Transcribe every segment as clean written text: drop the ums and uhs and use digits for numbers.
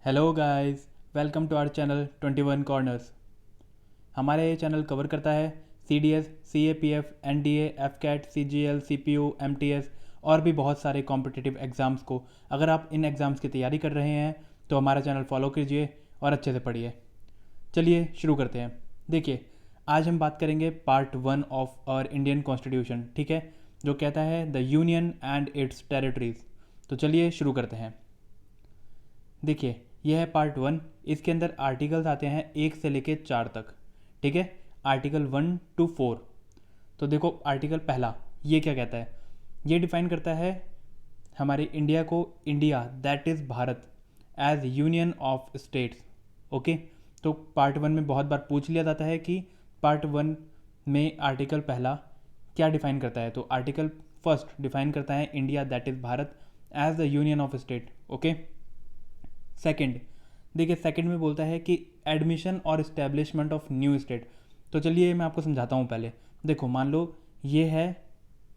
Hello guys, welcome to our channel 21 corners. हमारा ये channel cover करता है C D S, C A P F, N D A, F cat, C G L, C P U, M T S और भी बहुत सारे competitive exams को। अगर आप इन एग्ज़ाम्स की तैयारी कर रहे हैं तो हमारा चैनल फॉलो कीजिए और अच्छे से पढ़िए। चलिए शुरू करते हैं। देखिए, आज हम बात करेंगे part 1 of our Indian constitution, ठीक है, जो कहता है the union and its territories. तो चलिए शुरू करते हैं। देखिए, यह है पार्ट 1। इसके अंदर आर्टिकल्स आते हैं 1 से लेके 4 तक, ठीक है। Article 1 to 4। तो देखो, आर्टिकल पहला ये क्या कहता है। ये डिफाइन करता है हमारे इंडिया को, India that is Bharat as union of states. Okay, तो पार्ट 1 में बहुत बार पूछ लिया जाता है कि पार्ट 1 में आर्टिकल पहला क्या डिफाइन करता है। तो आर्टिकल फर्स्ट डिफाइन करता है India that is Bharat as the union of state. Okay, second, देखिए सेकंड में बोलता है कि एडमिशन और इस्टेब्लिशमेंट ऑफ न्यू स्टेट। तो चलिए मैं आपको समझाता हूँ पहले। देखो, मान लो ये है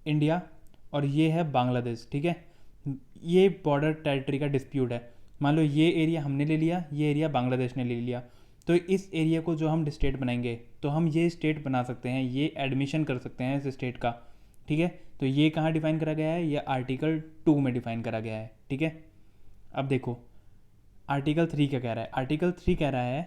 इंडिया और ये है बांग्लादेश, ठीक है। ये बॉर्डर टेरिटरी का डिस्प्यूट है। मान लो ये एरिया हमने ले लिया, ये एरिया बांग्लादेश ने ले लिया। तो इस एरिया को जो हम स्टेट बनाएंगे तो हम ये स्टेट बना सकते हैं, ये एडमिशन कर सकते हैं इस स्टेट का, ठीक है। तो ये कहाँ डिफाइन करा गया है, ये आर्टिकल 2 में डिफाइन करा गया है, ठीक है। अब देखो आर्टिकल 3 क्या कह रहा है। आर्टिकल 3 कह रहा है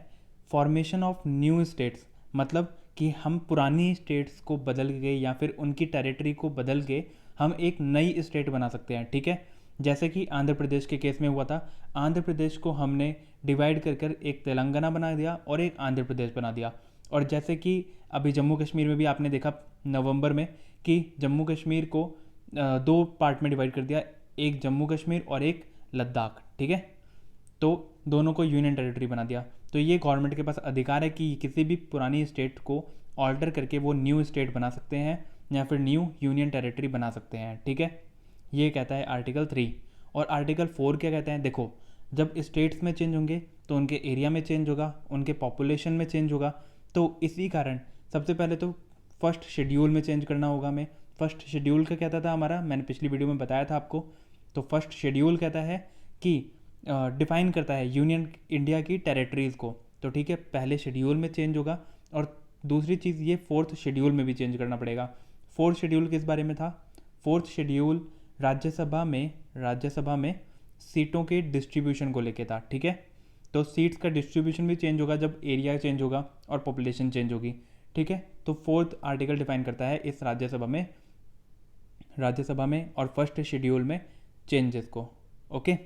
फॉर्मेशन ऑफ न्यू स्टेट्स, मतलब कि हम पुरानी स्टेट्स को बदल के या फिर उनकी टेरिटरी को बदल के हम एक नई स्टेट बना सकते हैं, ठीक है। जैसे कि आंध्र प्रदेश के केस में हुआ था। आंध्र प्रदेश को हमने डिवाइड कर कर एक तेलंगाना बना दिया और एक आंध्र प्रदेश बना दिया। और जैसे कि अभी जम्मू कश्मीर में भी आपने देखा नवंबर में कि जम्मू कश्मीर को दो पार्ट में डिवाइड कर दिया, एक जम्मू कश्मीर और एक लद्दाख, ठीक है। तो दोनों को यूनियन टेरिटरी बना दिया। तो ये गवर्नमेंट के पास अधिकार है कि किसी भी पुरानी स्टेट को ऑल्टर करके वो न्यू स्टेट बना सकते हैं या फिर न्यू यूनियन टेरिटरी बना सकते हैं, ठीक है। ये कहता है आर्टिकल 3। और आर्टिकल 4 क्या कहते हैं। देखो, जब स्टेट्स में चेंज होंगे तो उनके एरिया में चेंज होगा, उनके पॉपुलेशन में चेंज होगा। तो इसी कारण सबसे पहले तो फर्स्ट शेड्यूल में चेंज करना होगा हमें। फर्स्ट शेड्यूल का कहता था हमारा, मैंने पिछली वीडियो में बताया था आपको। तो फर्स्ट शेड्यूल कहता है कि डिफाइन करता है यूनियन इंडिया की टेरिटरीज़ को। तो ठीक है, पहले शेड्यूल में चेंज होगा। और दूसरी चीज़, ये फोर्थ शेड्यूल में भी चेंज करना पड़ेगा। फोर्थ शेड्यूल किस बारे में था। फोर्थ शेड्यूल राज्यसभा में सीटों के डिस्ट्रीब्यूशन को लेके था, ठीक है। तो सीट्स का डिस्ट्रीब्यूशन भी चेंज होगा जब एरिया चेंज होगा और पॉपुलेशन चेंज होगी, ठीक है। तो फोर्थ आर्टिकल डिफाइन करता है इस राज्यसभा में और फर्स्ट शेड्यूल में चेंजेस को। ओके,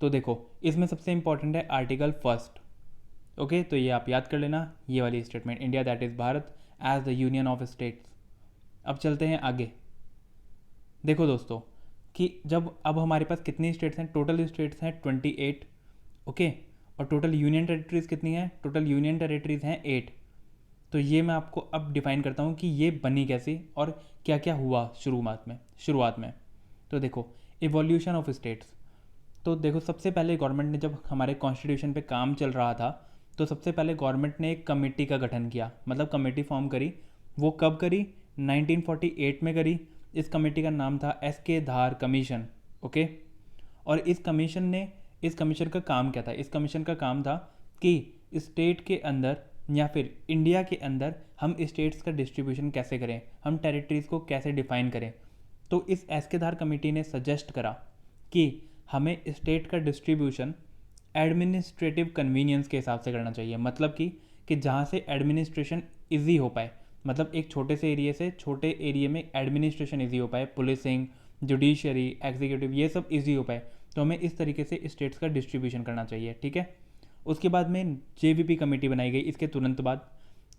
तो देखो इसमें सबसे इंपॉर्टेंट है आर्टिकल फर्स्ट। ओके, तो ये आप याद कर लेना, ये वाली statement, India that is Bharat as the union of states. अब चलते हैं आगे। देखो दोस्तों कि जब अब हमारे पास कितनी स्टेट्स हैं, टोटल स्टेट्स हैं 28, ओके। और टोटल यूनियन टेरिटरीज़ कितनी हैं, टोटल यूनियन टेरिटरीज़ हैं 8। तो ये मैं आपको अब डिफाइन करता हूँ कि ये बनी कैसे और क्या क्या हुआ शुरुआत में। तो देखो, इवोल्यूशन ऑफ स्टेट्स। तो देखो, सबसे पहले गवर्नमेंट ने, जब हमारे कॉन्स्टिट्यूशन पे काम चल रहा था, तो सबसे पहले गवर्नमेंट ने एक कमेटी का गठन किया, मतलब कमेटी फॉर्म करी। वो कब करी, 1948 में करी। इस कमेटी का नाम था एस के धार कमीशन, ओके। और इस कमीशन का काम क्या था। इस कमीशन का काम था कि स्टेट के अंदर या फिर इंडिया के अंदर हम स्टेट्स का डिस्ट्रीब्यूशन कैसे करें, हम टेरिटरीज़ को कैसे डिफाइन करें। तो इस एस के धार कमेटी ने सजेस्ट करा कि हमें स्टेट का डिस्ट्रीब्यूशन एडमिनिस्ट्रेटिव कन्वीनियंस के हिसाब से करना चाहिए। मतलब कि जहाँ से एडमिनिस्ट्रेशन इजी हो पाए, मतलब एक छोटे से एरिया से छोटे एरिया में एडमिनिस्ट्रेशन इजी हो पाए, पुलिसिंग, जुडिशरी, एग्जीक्यूटिव, ये सब इजी हो पाए। तो हमें इस तरीके से स्टेट्स का डिस्ट्रीब्यूशन करना चाहिए, ठीक है। उसके बाद में जेवीपी कमेटी बनाई गई इसके तुरंत बाद।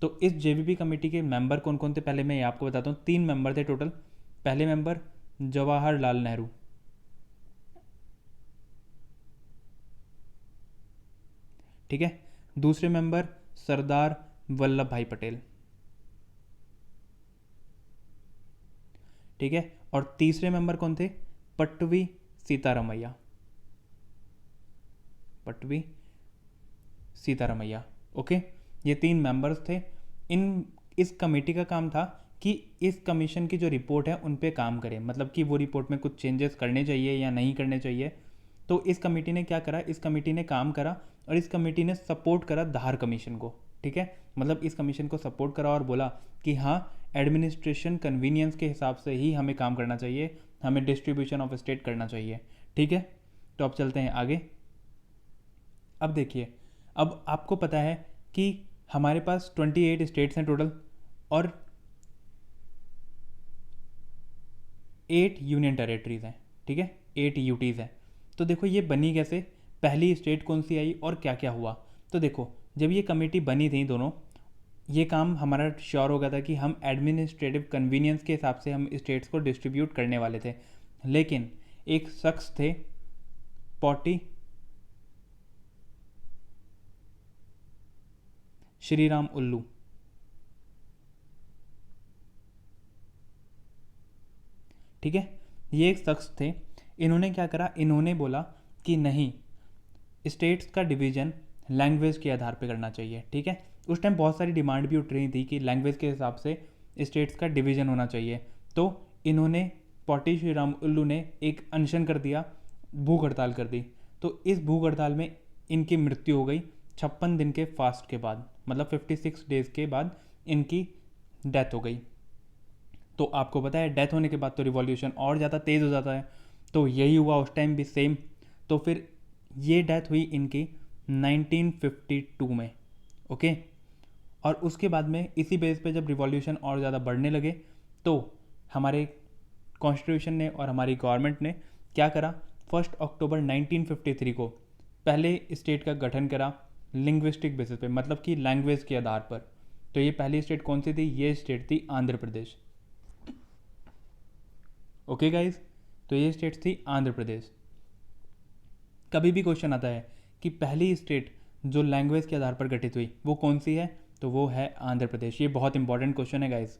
तो इस जेवीपी कमेटी के मेंबर कौन कौन थे, पहले मैं आपको बताता हूँ। 3 मेंबर थे टोटल। पहले मेंबर जवाहरलाल नेहरू, ठीक है। दूसरे मेंबर सरदार वल्लभ भाई पटेल, ठीक है। और तीसरे मेंबर कौन थे, पट्टवी सीतारमैया, पट्टवी सीतारमैया, ओके। ये 3 मेंबर्स थे। इस कमेटी का काम था कि इस कमीशन की जो रिपोर्ट है उन पे काम करें, मतलब कि वो रिपोर्ट में कुछ चेंजेस करने चाहिए या नहीं करने चाहिए। तो इस कमेटी ने क्या करा, इस कमेटी ने काम करा और इस कमेटी ने सपोर्ट करा धार कमीशन को, ठीक है। मतलब इस कमीशन को सपोर्ट करा और बोला कि हाँ, एडमिनिस्ट्रेशन कन्वीनियंस के हिसाब से ही हमें काम करना चाहिए, हमें डिस्ट्रीब्यूशन ऑफ स्टेट करना चाहिए, ठीक है। तो अब चलते हैं आगे। अब देखिए, अब आपको पता है कि हमारे पास 28 स्टेट्स हैं टोटल और 8 यूनियन टेरेटरीज हैं, ठीक है, 8 यूटीज़ हैं। तो देखो ये बनी कैसे, पहली स्टेट कौन सी आई और क्या क्या हुआ। तो देखो, जब ये कमेटी बनी थी दोनों, ये काम हमारा श्योर हो गया था कि हम एडमिनिस्ट्रेटिव कन्वीनियंस के हिसाब से हम स्टेट्स को डिस्ट्रीब्यूट करने वाले थे। लेकिन एक शख्स थे पॉटी श्रीराम उल्लू, ठीक है, ये एक शख्स थे। इन्होंने क्या करा, इन्होंने बोला कि नहीं, स्टेट्स का डिवीज़न लैंग्वेज के आधार पे करना चाहिए, ठीक है। उस टाइम बहुत सारी डिमांड भी उठ रही थी कि लैंग्वेज के हिसाब से स्टेट्स का डिवीज़न होना चाहिए। तो इन्होंने, पॉटी श्रीराम उल्लू ने एक अनशन कर दिया, भूख हड़ताल कर दी। तो इस भूख हड़ताल में इनकी मृत्यु हो गई 56 दिन के फास्ट के बाद, मतलब 56 डेज़ के बाद इनकी डेथ हो गई। तो आपको पता है डेथ होने के बाद तो रिवॉल्यूशन और ज़्यादा तेज़ हो जाता है, तो यही हुआ उस टाइम भी सेम। तो फिर ये डेथ हुई इनकी 1952 में, ओके। और उसके बाद में इसी बेस पे जब रिवॉल्यूशन और ज़्यादा बढ़ने लगे तो हमारे कॉन्स्टिट्यूशन ने और हमारी गवर्नमेंट ने क्या करा, 1 अक्टूबर 1953 को पहले स्टेट का गठन करा लिंग्विस्टिक बेसिस पे, मतलब कि लैंग्वेज के आधार पर। तो ये पहली स्टेट कौन सी थी, ये स्टेट थी आंध्र प्रदेश, ओके गाइज। तो ये स्टेट थी आंध्र प्रदेश। कभी भी क्वेश्चन आता है कि पहली स्टेट जो लैंग्वेज के आधार पर गठित हुई वो कौन सी है, तो वो है आंध्र प्रदेश। ये बहुत इंपॉर्टेंट क्वेश्चन है गाइज।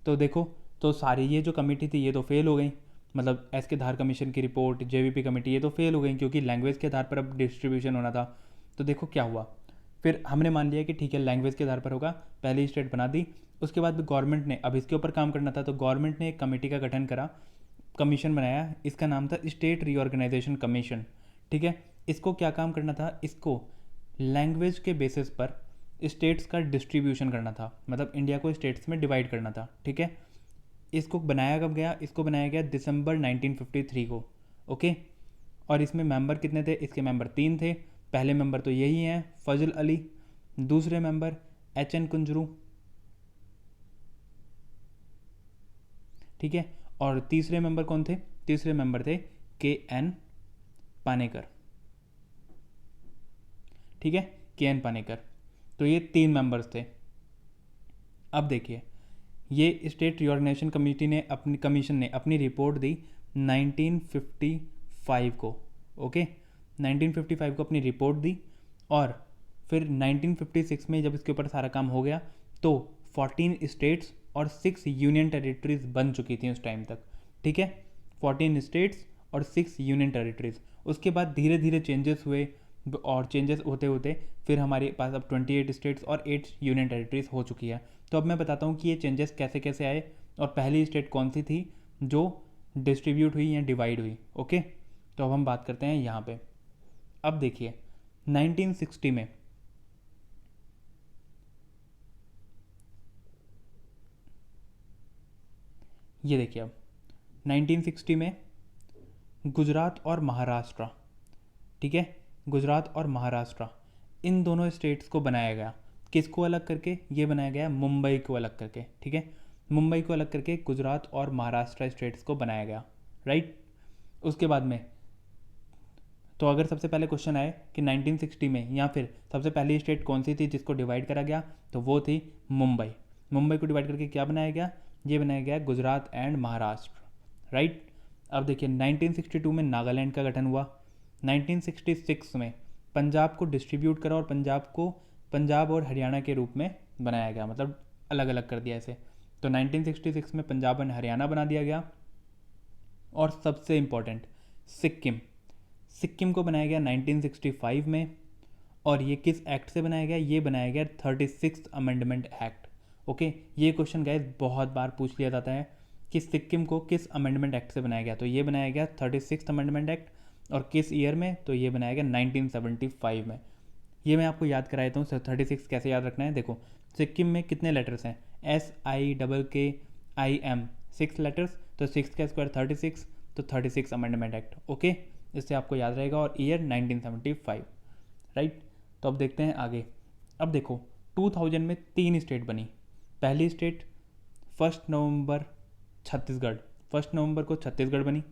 तो देखो, तो सारी ये जो कमेटी थी ये तो फेल हो गई, मतलब एस के धार कमीशन की रिपोर्ट, जेवीपी कमेटी, ये तो फेल हो गई क्योंकि लैंग्वेज के आधार पर अब डिस्ट्रीब्यूशन होना था। तो देखो क्या हुआ, फिर हमने मान लिया कि ठीक है लैंग्वेज के आधार पर होगा, पहली स्टेट बना दी। उसके बाद गवर्नमेंट ने, अब इसके ऊपर काम करना था, तो गवर्नमेंट ने एक कमेटी का गठन करा, कमीशन बनाया, इसका नाम था स्टेट रीऑर्गेनाइजेशन कमीशन, ठीक है। इसको क्या काम करना था, इसको लैंग्वेज के बेसिस पर स्टेट्स का डिस्ट्रीब्यूशन करना था, मतलब इंडिया को स्टेट्स में डिवाइड करना था, ठीक है। इसको बनाया कब गया, इसको बनाया गया दिसंबर 1953 को, ओके। और इसमें मेंबर कितने थे, इसके मेंबर 3 थे। पहले मेंबर तो यही हैं, फजल अली। दूसरे मेंबर HN कुंजरू, ठीक है। और तीसरे मेंबर कौन थे, तीसरे मेंबर थे KN पानेकर, ठीक है, KN पानेकर। तो ये 3 मेंबर्स थे। अब देखिए, ये स्टेट रिऑर्गेनाइजेशन कमेटी ने अपनी, कमीशन ने अपनी रिपोर्ट दी 1955 को, ओके। 1955 को अपनी रिपोर्ट दी और फिर 1956 में जब इसके ऊपर सारा काम हो गया तो 14 स्टेट्स और 6 यूनियन टेरिटरीज बन चुकी थी उस टाइम तक, ठीक है। 14 स्टेट्स और 6 यूनियन टेरिटरीज। उसके बाद धीरे धीरे चेंजेस हुए और चेंजेस होते होते फिर हमारे पास अब 28 स्टेट्स और 8 यूनियन टेरिटरीज हो चुकी है। तो अब मैं बताता हूँ कि ये चेंजेस कैसे कैसे आए और पहली स्टेट कौन सी थी जो डिस्ट्रीब्यूट हुई या डिवाइड हुई, ओके। तो अब हम बात करते हैं यहाँ पे। अब देखिए 1960 में ये देखिए, अब 1960 में गुजरात और महाराष्ट्र, ठीक है, गुजरात और महाराष्ट्र इन दोनों स्टेट्स को बनाया गया। किसको अलग करके, ये बनाया गया मुंबई को अलग करके, ठीक है। मुंबई को अलग करके गुजरात और महाराष्ट्र स्टेट्स को बनाया गया, राइट। उसके बाद में तो अगर सबसे पहले क्वेश्चन आए कि 1960 में या फिर सबसे पहली स्टेट कौन सी थी जिसको डिवाइड करा गया, तो वो थी मुंबई। मुंबई को डिवाइड करके क्या बनाया गया, ये बनाया गया गुजरात एंड महाराष्ट्र, राइट। अब देखिए 1962 में नागालैंड का गठन हुआ। 1966 में पंजाब को डिस्ट्रीब्यूट करा और पंजाब को पंजाब और हरियाणा के रूप में बनाया गया, मतलब अलग अलग कर दिया इसे। तो 1966 में पंजाब एंड हरियाणा बना दिया गया। और सबसे इम्पोर्टेंट सिक्किम, सिक्किम को बनाया गया 1965 में। और ये किस एक्ट से बनाया गया, ये बनाया गया 36th अमेंडमेंट एक्ट, ओके। ये क्वेश्चन गाइस बहुत बार पूछ लिया जाता है कि सिक्किम को किस अमेंडमेंट एक्ट से बनाया गया, तो ये बनाया गया 36th अमेंडमेंट एक्ट। और किस ईयर में, तो ये बनाया गया 1975 में। ये मैं आपको याद करा देता हूँ 36 कैसे याद रखना है। देखो सिक्किम में कितने लेटर्स हैं, SIKKIM, 6 लेटर्स, तो 6 का स्क्वायर 36, तो 36 अमेंडमेंट एक्ट। ओके, इससे आपको याद रहेगा, और ईयर 1975, राइट। तो अब देखते हैं आगे। अब देखो 2000 में 3 स्टेट बनी। पहली स्टेट 1 नवंबर छत्तीसगढ़, 1 नवंबर को छत्तीसगढ़ बनी।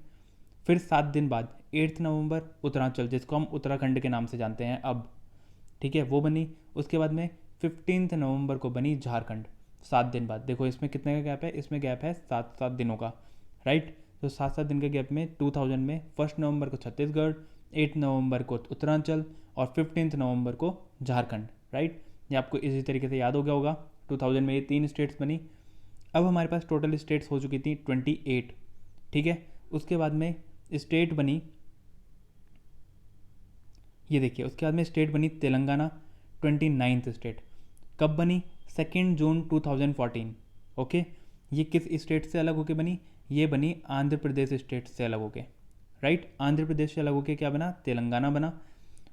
फिर 7 दिन बाद 8 नवंबर उत्तरांचल, जिसको हम उत्तराखंड के नाम से जानते हैं अब, ठीक है, वो बनी। उसके बाद में 15 नवंबर को बनी झारखंड, 7 दिन बाद। देखो इसमें कितने का गैप है, इसमें गैप है 7 दिनों का, राइट। तो 7 दिन के गैप में 2000 में 1 नवंबर को छत्तीसगढ़, 8 नवंबर को उत्तरांचल और 15 नवंबर को झारखंड, राइट। ये आपको इसी तरीके से याद हो गया होगा। 2000 में ये 3 स्टेट्स बनी। अब हमारे पास टोटल स्टेट्स हो चुकी थी 28, ठीक है। उसके बाद में स्टेट बनी, ये देखिए, उसके बाद में स्टेट बनी तेलंगाना, 29th स्टेट। कब बनी, 2 जून 2014। ओके, ये किस स्टेट से अलग होके बनी, ये बनी आंध्र प्रदेश स्टेट से अलग होके, राइट। आंध्र प्रदेश से अलग होके क्या बना, तेलंगाना बना।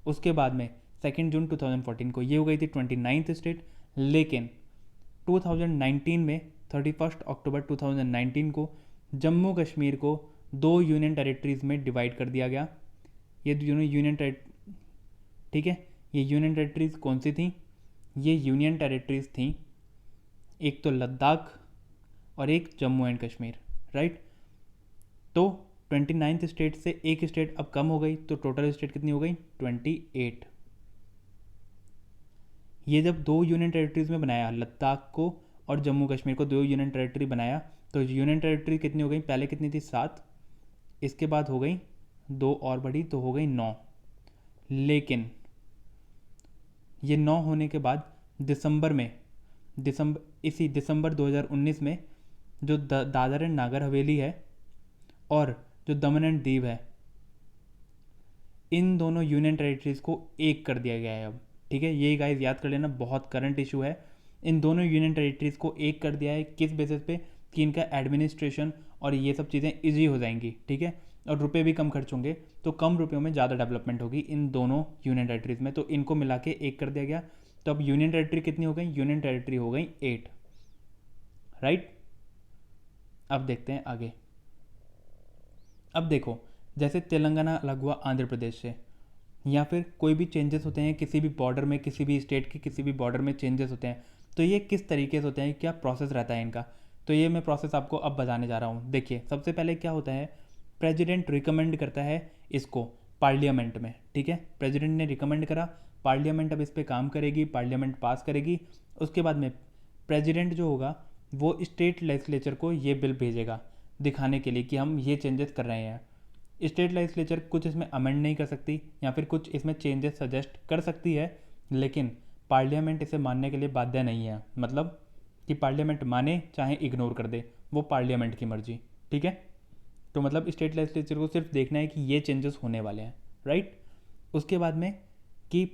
उसके बाद में 2 जून 2014 को ये हो गई थी 29th स्टेट। लेकिन 2019 में 31 अक्टूबर 2019 को जम्मू कश्मीर को 2 यूनियन टेरिटरीज़ में डिवाइड कर दिया गया। ये दोनों यूनियन टेरिटरी, ठीक है, ये यूनियन टेरिटरीज़ कौन सी थी, ये यूनियन टेरिटरीज़ थी, एक तो लद्दाख और एक जम्मू एंड कश्मीर, राइट। तो 29th स्टेट से एक स्टेट अब कम हो गई, तो टोटल स्टेट कितनी हो गई, 28। ये जब 2 यूनियन टेरिटरीज़ में बनाया, लद्दाख को और जम्मू कश्मीर को 2 यूनियन टेरिटरी बनाया, तो यूनियन टेरिटरी कितनी हो गई, पहले कितनी थी 7, इसके बाद हो गई 2 और बढ़ी तो हो गई 9। लेकिन ये 9 होने के बाद दिसंबर 2019 में जो दादर एंड नागर हवेली है और जो दमन एंड दीव है, इन दोनों यूनियन टेरिटरीज़ को एक कर दिया गया है अब, ठीक है। ये गाइस याद कर लेना, बहुत करंट इशू है। इन दोनों यूनियन टेरिटरीज़ को एक कर दिया है, किस बेसिस पे, कि इनका एडमिनिस्ट्रेशन और ये सब चीज़ें ईजी हो जाएंगी, ठीक है, और रुपए भी कम खर्च होंगे, तो कम रुपयों में ज़्यादा डेवलपमेंट होगी इन दोनों यूनियन टेरिटरीज़ में। तो इनको मिला के एक कर दिया गया। तो अब यूनियन टेरिटरी कितनी हो गई, यूनियन टेरिटरी हो गई 8, राइट। अब देखते हैं आगे। अब देखो, जैसे तेलंगाना अलग हुआ आंध्र प्रदेश से, या फिर कोई भी चेंजेस होते हैं किसी भी बॉर्डर में, किसी भी स्टेट के किसी भी बॉर्डर में चेंजेस होते हैं, तो ये किस तरीके से होते हैं, क्या प्रोसेस रहता है इनका, तो ये मैं प्रोसेस आपको अब बताने जा रहा हूँ। देखिए सबसे पहले क्या होता है, प्रेसिडेंट रिकमेंड करता है इसको पार्लियामेंट में, ठीक है। प्रेसिडेंट ने रिकमेंड करा, पार्लियामेंट अब इस पर काम करेगी, पार्लियामेंट पास करेगी। उसके बाद में प्रेसिडेंट जो होगा वो स्टेट लेजिस्लेचर को ये बिल भेजेगा दिखाने के लिए कि हम ये चेंजेस कर रहे हैं। स्टेट लेजिस्लेचर कुछ इसमें अमेंड नहीं कर सकती या फिर कुछ इसमें चेंजेस सजेस्ट कर सकती है, लेकिन पार्लियामेंट इसे मानने के लिए बाध्य नहीं है। मतलब कि पार्लियामेंट माने चाहे इग्नोर कर दे, वो पार्लियामेंट की मर्जी, ठीक है। तो मतलब स्टेट लेजिस्लेचर को सिर्फ देखना है कि ये चेंजेस होने वाले हैं, राइट। उसके बाद में कि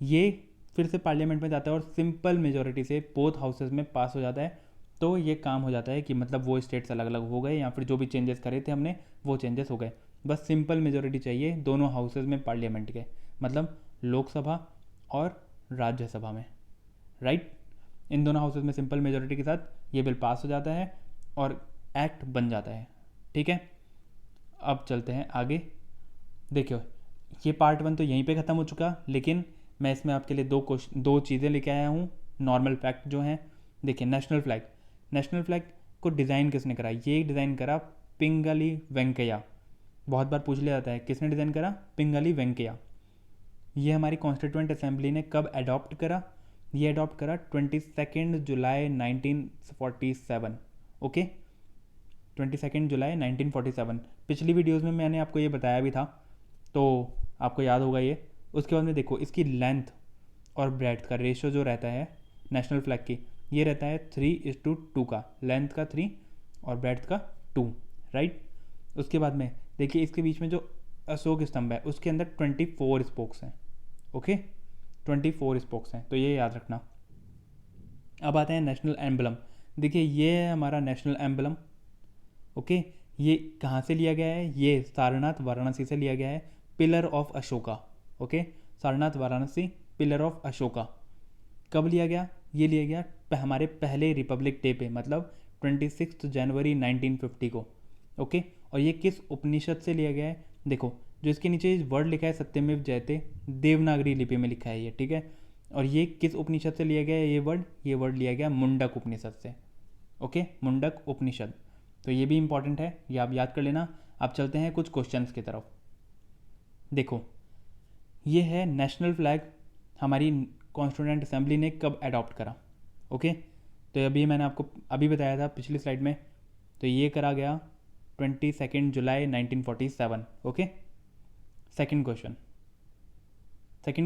ये फिर से पार्लियामेंट में जाता है और सिंपल मेजोरिटी से बोथ हाउसेज में पास हो जाता है। तो ये काम हो जाता है कि मतलब वो स्टेट्स अलग अलग हो गए, या फिर जो भी चेंजेस करे थे हमने वो चेंजेस हो गए। बस सिंपल मेजोरिटी चाहिए दोनों हाउसेज में पार्लियामेंट के, मतलब लोकसभा और राज्यसभा में, राइट। इन दोनों हाउसेज में सिंपल मेजोरिटी के साथ ये बिल पास हो जाता है और एक्ट बन जाता है, ठीक है। अब चलते हैं आगे। देखियो, ये पार्ट 1 तो यहीं पे ख़त्म हो चुका, लेकिन मैं इसमें आपके लिए दो चीज़ें लेके आया हूँ, नॉर्मल फैक्ट जो हैं। देखिए नेशनल फ्लैग को डिज़ाइन किसने करा, ये डिज़ाइन करा पिंगली वेंकैया। बहुत बार पूछ लिया जाता है किसने डिज़ाइन करा, पिंगली वेंकैया। ये हमारी कॉन्स्टिट्यूएंट असेंबली ने कब अडॉप्ट करा, ये अडॉप्ट करा 22 जुलाई 1947, ओके, 22 जुलाई 1947। पिछली वीडियोज़ में मैंने आपको ये बताया भी था, तो आपको याद होगा ये। उसके बाद में देखो इसकी लेंथ और ब्रेड्थ का रेशियो जो रहता है नेशनल फ्लैग की, ये रहता है 3:2 का, लेंथ का 3 और ब्रेड्थ का 2, राइट। उसके बाद में देखिए इसके बीच में जो अशोक स्तंभ है उसके अंदर 24 स्पोक्स हैं, ओके, 24 स्पोक्स हैं, तो ये याद रखना। अब आते हैं नेशनल एम्बलम। देखिए ये है हमारा नेशनल एम्बलम, ओके। ये कहाँ से लिया गया है, ये सारनाथ वाराणसी से लिया गया है। Pillar of Ashoka. Okay, Sarnath Varanasi pillar of Ashoka कब लिया गया? ये लिया गया हमारे पहले रिपब्लिक डे पे, मतलब 26 जनवरी 1950 को। ओके, और ये किस उपनिषद से लिया गया है? देखो, जो इसके नीचे वर्ड लिखा है सत्यमेव जयते, देवनागरी लिपि में लिखा है ये, ठीक है। और ये किस उपनिषद से लिया गया है ये वर्ड लिया गया मुंडक उपनिषद से। ओके, मुंडक उपनिषद। तो ये भी इंपॉर्टेंट है, ये आप याद कर लेना। आप चलते हैं कुछ क्वेश्चंस की तरफ। देखो, ये है नेशनल फ्लैग हमारी कॉन्स्टिट्यूएंट असेंबली ने कब अडॉप्ट करा। ओके, तो अभी मैंने आपको अभी बताया था पिछली स्लाइड में, तो ये करा गया 22 जुलाई 1947। ओके, सेकंड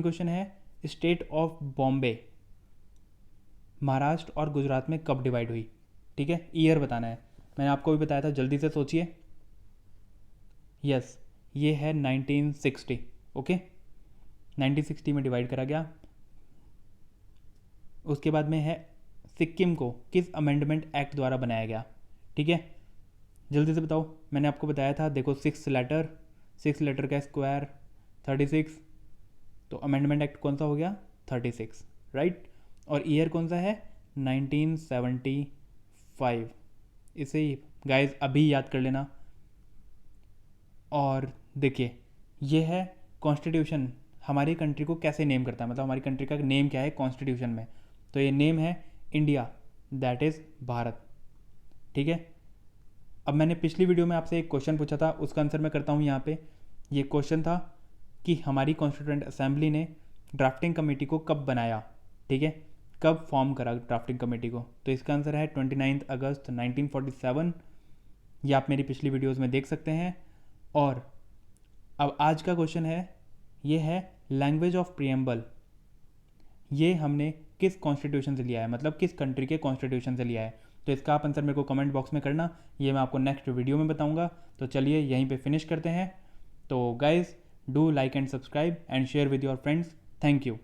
क्वेश्चन है स्टेट ऑफ बॉम्बे महाराष्ट्र और गुजरात में कब डिवाइड हुई? ठीक है, ईयर बताना है। मैंने आपको भी बताया था, जल्दी से सोचिए। यस, ये है 1960। ओके, 1960 में डिवाइड करा गया। उसके बाद में है सिक्किम को किस अमेंडमेंट एक्ट द्वारा बनाया गया? ठीक है, जल्दी से बताओ। मैंने आपको बताया था, देखो 6 लेटर का स्क्वायर 36, तो अमेंडमेंट एक्ट कौन सा हो गया? 36, राइट। और ईयर कौन सा है? 1975। इसे गाइस अभी याद कर लेना। और देखिए, ये है कॉन्स्टिट्यूशन हमारी कंट्री को कैसे नेम करता है, मतलब हमारी कंट्री का नेम क्या है कॉन्स्टिट्यूशन में। तो ये नेम है इंडिया, दैट इज़ भारत। ठीक है, अब मैंने पिछली वीडियो में आपसे एक क्वेश्चन पूछा था, उसका आंसर मैं करता हूँ यहाँ पे। ये क्वेश्चन था कि हमारी कॉन्स्टिट्यूएंट असेंबली ने ड्राफ्टिंग कमेटी को कब बनाया? ठीक है, कब फॉर्म करा ड्राफ्टिंग कमेटी को? तो इसका आंसर है 29 अगस्त 1947। ये आप मेरी पिछली वीडियोज़ में देख सकते हैं। और अब आज का क्वेश्चन है, ये है लैंग्वेज ऑफ प्रिएम्बल, ये हमने किस कॉन्स्टिट्यूशन से लिया है, मतलब किस कंट्री के कॉन्स्टिट्यूशन से लिया है? तो इसका आप आंसर मेरे को कमेंट बॉक्स में करना, ये मैं आपको नेक्स्ट वीडियो में बताऊंगा। तो चलिए यहीं पे फिनिश करते हैं। तो guys, do like and subscribe and share with your friends. Thank you.